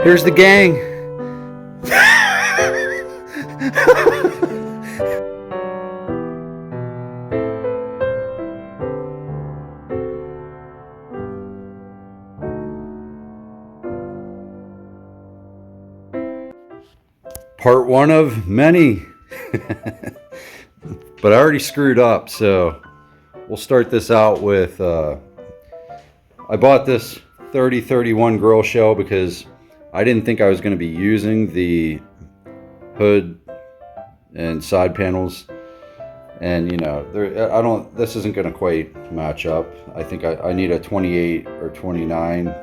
Here's the gang. Part one of many. But I already screwed up, so we'll start this out with I bought this 30-31 grill shell because I didn't think I was going to be using the hood and side panels, and you know, this isn't going to quite match up. I think I need a 28 or 29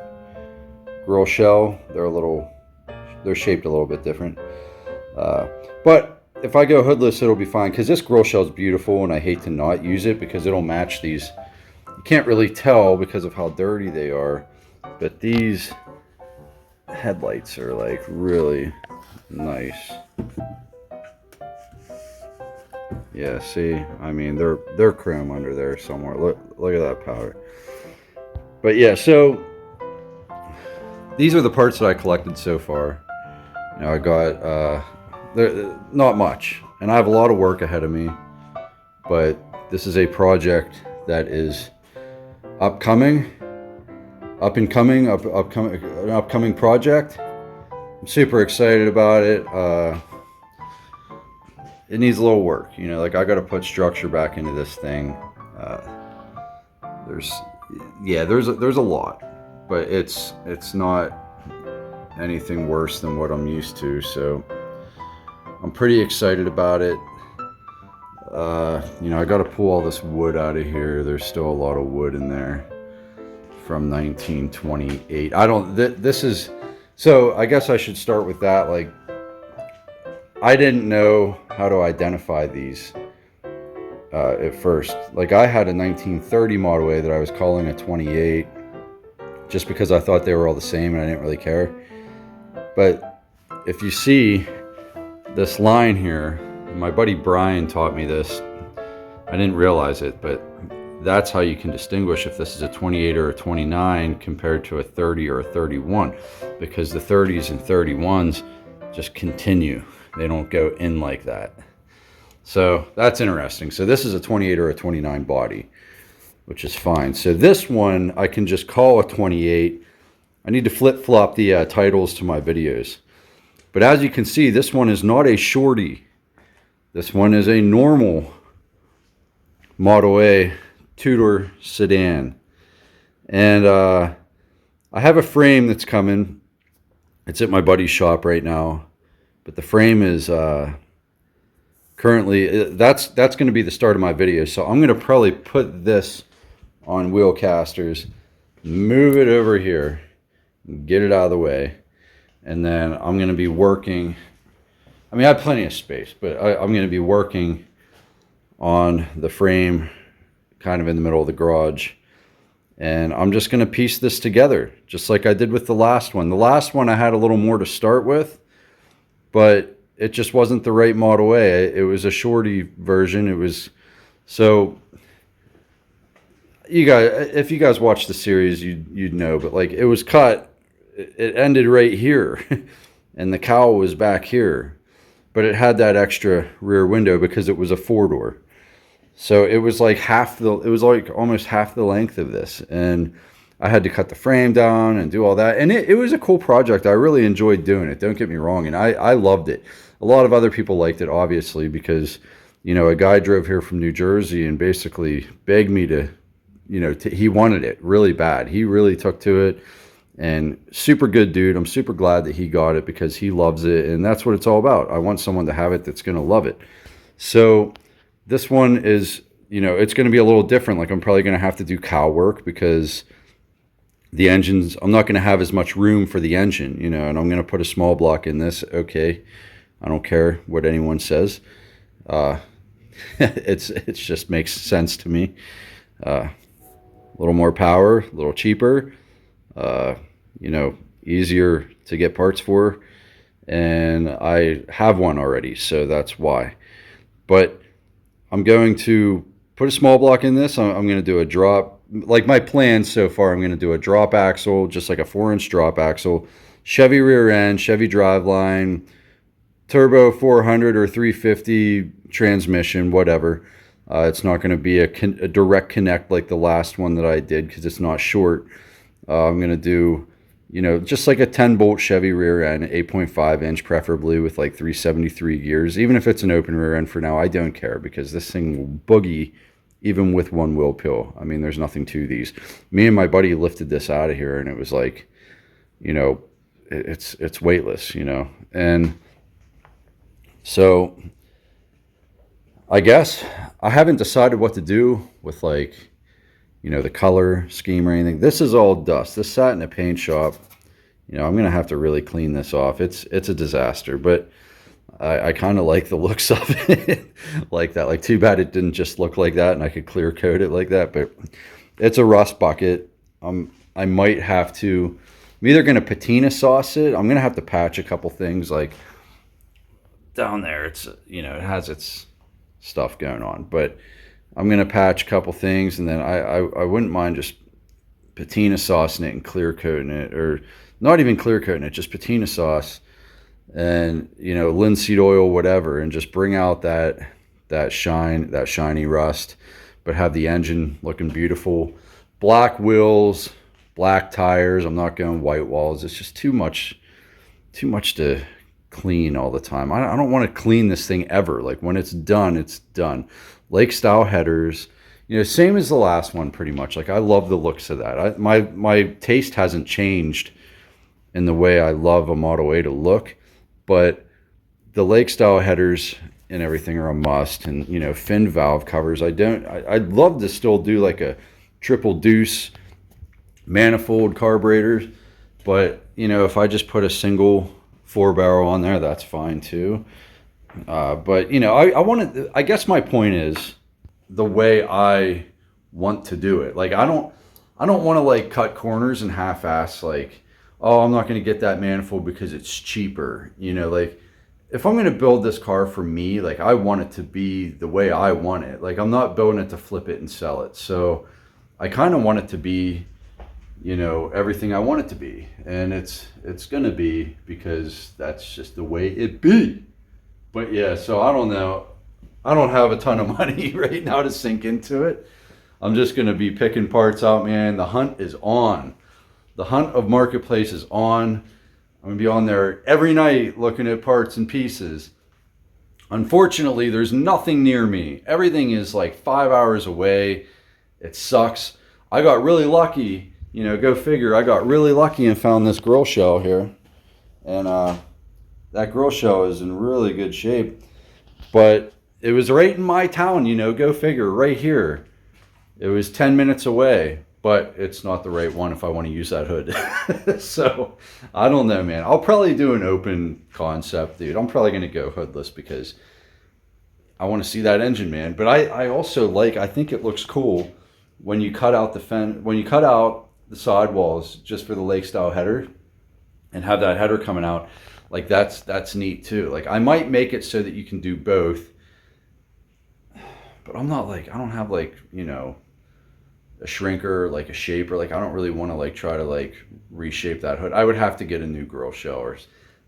grill shell. They're shaped a little bit different, but if I go hoodless, it'll be fine, because this grill shell is beautiful and I hate to not use it because it'll match these. You can't really tell because of how dirty they are, but these headlights are like really nice. Yeah, see, I mean, they're chrome under there somewhere. Look at that powder. But yeah, so these are the parts that I collected so far. You know, I got not much, and I have a lot of work ahead of me, but this is a project that is an upcoming project. I'm super excited about it. It needs a little work, you know, like I got to put structure back into this thing. There's a lot, but it's not anything worse than what I'm used to, so I'm pretty excited about it. You know, I got to pull all this wood out of here. There's still a lot of wood in there from 1928. This is, so I guess I should start with that. Like, I didn't know how to identify these at first. Like, I had a 1930 Model A that I was calling a 28 just because I thought they were all the same and I didn't really care. But if you see this line here, my buddy Brian taught me this. I didn't realize it, but that's how you can distinguish if this is a 28 or a 29 compared to a 30 or a 31, because the 30s and 31s just continue. They don't go in like that. So that's interesting. So this is a 28 or a 29 body, which is fine. So this one I can just call a 28. I need to flip-flop the titles to my videos. But as you can see, this one is not a shorty. This one is a normal Model A two-door sedan. And I have a frame that's coming. It's at my buddy's shop right now. But the frame is currently, that's going to be the start of my video. So I'm going to probably put this on wheel casters, move it over here, get it out of the way. And then I'm going to be working, I mean, I have plenty of space, but I'm going to be working on the frame kind of in the middle of the garage. And I'm just going to piece this together, just like I did with the last one. The last one I had a little more to start with, but it just wasn't the right Model A. It was a shorty version. It was, so you guys, if you guys watch the series, you'd know, but like, it was cut. It ended right here and the cowl was back here, but it had that extra rear window because it was a 4-door. So it was like almost half the length of this, and I had to cut the frame down and do all that. And it was a cool project. I really enjoyed doing it. Don't get me wrong. And I loved it. A lot of other people liked it, obviously, because, you know, a guy drove here from New Jersey and basically begged me to, you know, he wanted it really bad. He really took to it. And super good dude. I'm super glad that he got it because he loves it. And that's what it's all about. I want someone to have it that's going to love it. So this one is, you know, it's going to be a little different. Like, I'm probably going to have to do cowl work because the engines, I'm not going to have as much room for the engine, you know, and I'm going to put a small block in this. Okay. I don't care what anyone says. It just makes sense to me. A little more power, a little cheaper. You know, easier to get parts for, and I have one already, so that's why. But I'm going to put a small block in this. I'm going to do a drop, like my plan so far. I'm going to do a drop axle, just like a 4-inch drop axle, Chevy rear end, Chevy driveline, turbo 400 or 350 transmission, whatever. It's not going to be a direct connect like the last one that I did because it's not short. I'm going to do, you know, just like a 10-bolt Chevy rear end, 8.5 inch, preferably with like 373 gears. Even if it's an open rear end for now, I don't care because this thing will boogie even with one wheel pill. I mean, there's nothing to these. Me and my buddy lifted this out of here and it was like, you know, it's weightless, you know. And so I guess I haven't decided what to do with, like, you know, the color scheme or anything. This is all dust. This sat in a paint shop. You know, I'm going to have to really clean this off. It's a disaster, but I kind of like the looks of it like that. Like, too bad it didn't just look like that and I could clear coat it like that, but it's a rust bucket. I might have to, I'm either going to patina sauce it. I'm going to have to patch a couple things, like down there. It's, you know, it has its stuff going on, but I'm going to patch a couple things, and then I wouldn't mind just patina saucing it and clear coating it, or not even clear coating it, just patina sauce and, you know, linseed oil, whatever, and just bring out that shine, that shiny rust, but have the engine looking beautiful. Black wheels, black tires. I'm not going white walls. It's just too much to clean all the time. I don't want to clean this thing ever. Like, when it's done, it's done. Lake style headers, you know, same as the last one pretty much. Like, I love the looks of that. My taste hasn't changed in the way I love a Model A to look, but the lake style headers and everything are a must. And, you know, fin valve covers. I'd love to still do like a triple deuce manifold carburetors, but, you know, if I just put a single 4-barrel on there, that's fine too. But, you know, I guess my point is the way I want to do it. Like, I don't want to like cut corners and half-ass, like, oh, I'm not going to get that manifold because it's cheaper. You know, like, if I'm going to build this car for me, like, I want it to be the way I want it. Like, I'm not building it to flip it and sell it. So I kind of want it to be, you know, everything I want it to be. And it's going to be, because that's just the way it be. But yeah, so I don't know. I don't have a ton of money right now to sink into it. I'm just going to be picking parts out, man. The hunt is on. The hunt of Marketplace is on. I'm going to be on there every night looking at parts and pieces. Unfortunately, there's nothing near me. Everything is like 5 hours away. It sucks. I got really lucky. You know, go figure. I got really lucky and found this grill shell here. And that grill shell is in really good shape. But it was right in my town, you know, go figure, right here. It was 10 minutes away, but it's not the right one if I want to use that hood. So, I don't know, man. I'll probably do an open concept, dude. I'm probably going to go hoodless because I want to see that engine, man. But I also like, I think it looks cool when you cut out the sidewalls just for the lake style header and have that header coming out. Like, that's neat too. Like, I might make it so that you can do both, but I'm not like, I don't have like, you know, a shrinker, like a shaper. Like, I don't really want to like try to like reshape that hood. I would have to get a new grill shell, or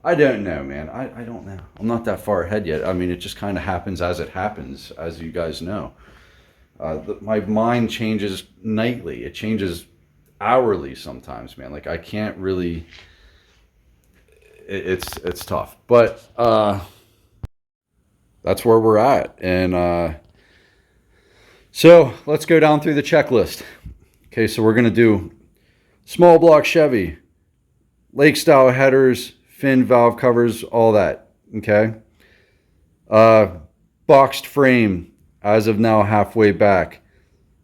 I don't know, man. I don't know. I'm not that far ahead yet. I mean, it just kind of happens as it happens, as you guys know. My mind changes nightly. It changes hourly sometimes, man. Like, I can't really, it's tough, but that's where we're at. And so let's go down through the checklist. Okay, so we're going to do small block Chevy, lake style headers, fin valve covers, all that. Okay. Boxed frame as of now, halfway back.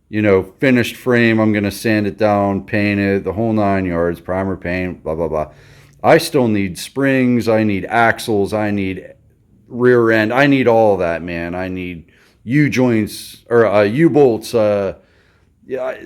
You know, finished frame, I'm going to sand it down, paint it, the whole 9 yards, primer paint, blah, blah, blah. I still need springs, I need axles, I need rear end, I need all that, man. I need U-joints, or U-bolts,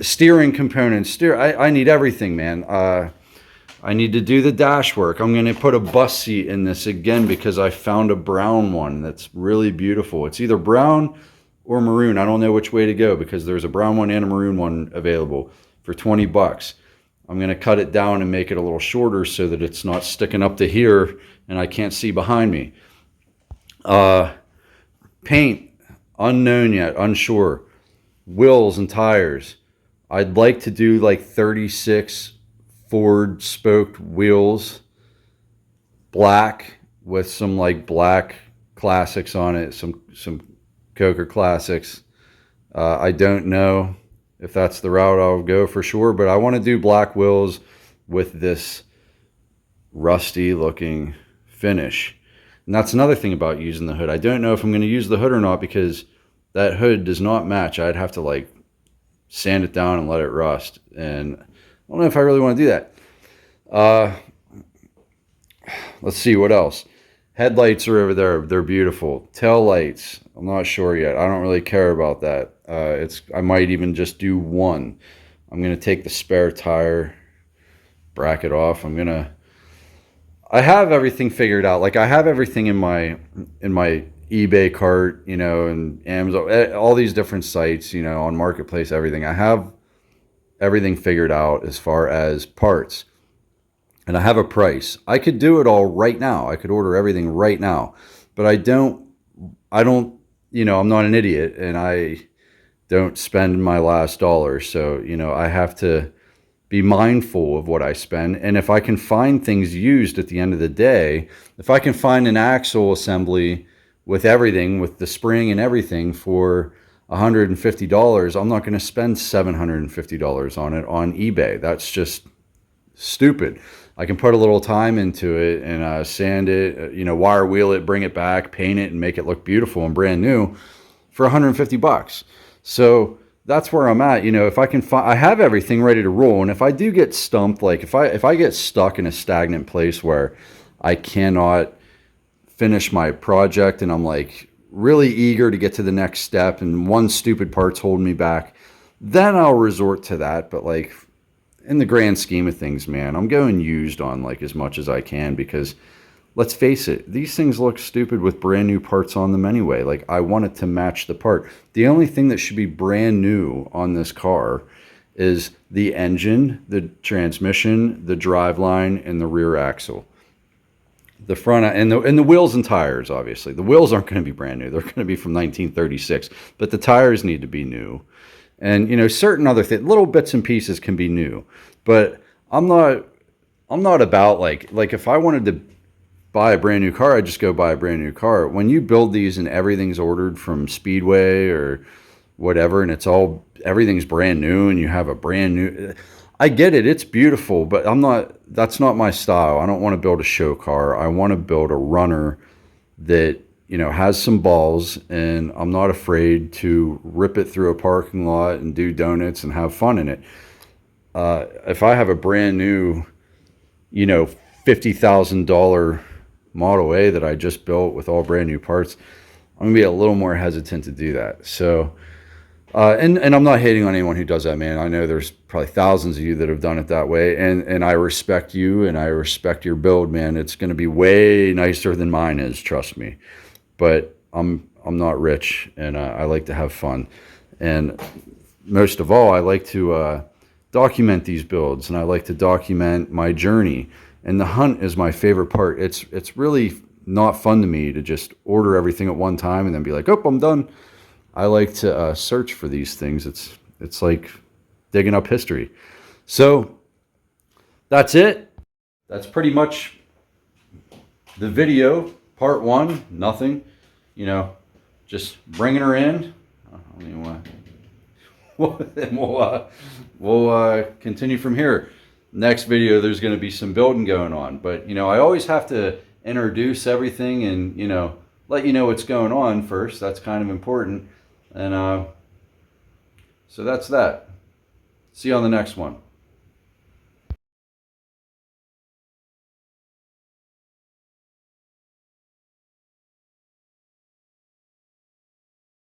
steering components, I need everything, man. I need to do the dash work. I'm going to put a bus seat in this again because I found a brown one that's really beautiful. It's either brown or maroon. I don't know which way to go because there's a brown one and a maroon one available for 20 bucks. I'm going to cut it down and make it a little shorter so that it's not sticking up to here and I can't see behind me. Paint, unknown yet, unsure. Wheels and tires. I'd like to do like 36 Ford spoked wheels, black with some like black classics on it, some Coker classics. I don't know if that's the route I'll go for sure, but I want to do black wheels with this rusty looking finish. And that's another thing about using the hood. I don't know if I'm going to use the hood or not because that hood does not match. I'd have to like sand it down and let it rust. And I don't know if I really want to do that. Let's see what else. Headlights are over there. They're beautiful. Tail lights. I'm not sure yet. I don't really care about that. I might even just do one. I'm going to take the spare tire, bracket off. I have everything figured out. Like I have everything in my eBay cart, you know, and Amazon, all these different sites, you know, on Marketplace, everything. I have everything figured out as far as parts. And I have a price. I could do it all right now. I could order everything right now. But I don't, you know, I'm not an idiot and I don't spend my last dollar. So, you know, I have to be mindful of what I spend. And if I can find things used at the end of the day, if I can find an axle assembly with everything, with the spring and everything for $150, I'm not going to spend $750 on it on eBay. That's just stupid. I can put a little time into it and sand it, you know, wire wheel it, bring it back, paint it, and make it look beautiful and brand new for $150. So that's where I'm at. You know, if I can find, I have everything ready to roll. And if I do get stumped, like if I get stuck in a stagnant place where I cannot finish my project and I'm like really eager to get to the next step and one stupid part's holding me back, then I'll resort to that. But like in the grand scheme of things, man, I'm going used on like as much as I can because let's face it, these things look stupid with brand new parts on them anyway. Like I want it to match the part. The only thing that should be brand new on this car is the engine, the transmission, the driveline, and the rear axle. The front and the wheels and tires, obviously. The wheels aren't going to be brand new. They're going to be from 1936, but the tires need to be new. And, you know, certain other things, little bits and pieces can be new, but I'm not about like if I wanted to buy a brand new car, I'd just go buy a brand new car. When you build these and everything's ordered from Speedway or whatever, and everything's brand new and you have a brand new, I get it. It's beautiful, but that's not my style. I don't want to build a show car. I want to build a runner that, you know, has some balls, and I'm not afraid to rip it through a parking lot and do donuts and have fun in it. If I have a brand new, you know, $50,000 Model A that I just built with all brand new parts, I'm gonna be a little more hesitant to do that. So, and I'm not hating on anyone who does that, man. I know there's probably thousands of you that have done it that way, and I respect you and I respect your build, man. It's gonna be way nicer than mine is, trust me. But I'm not rich, and I like to have fun, and most of all, I like to document these builds, and I like to document my journey. And the hunt is my favorite part. It's really not fun to me to just order everything at one time and then be like, oh, I'm done. I like to search for these things. It's like digging up history. So that's it. That's pretty much the video. Part one, nothing. You know, just bringing her in. I don't even want to. We'll continue from here. Next video, there's going to be some building going on. But, you know, I always have to introduce everything and, you know, let you know what's going on first. That's kind of important. And so that's that. See you on the next one.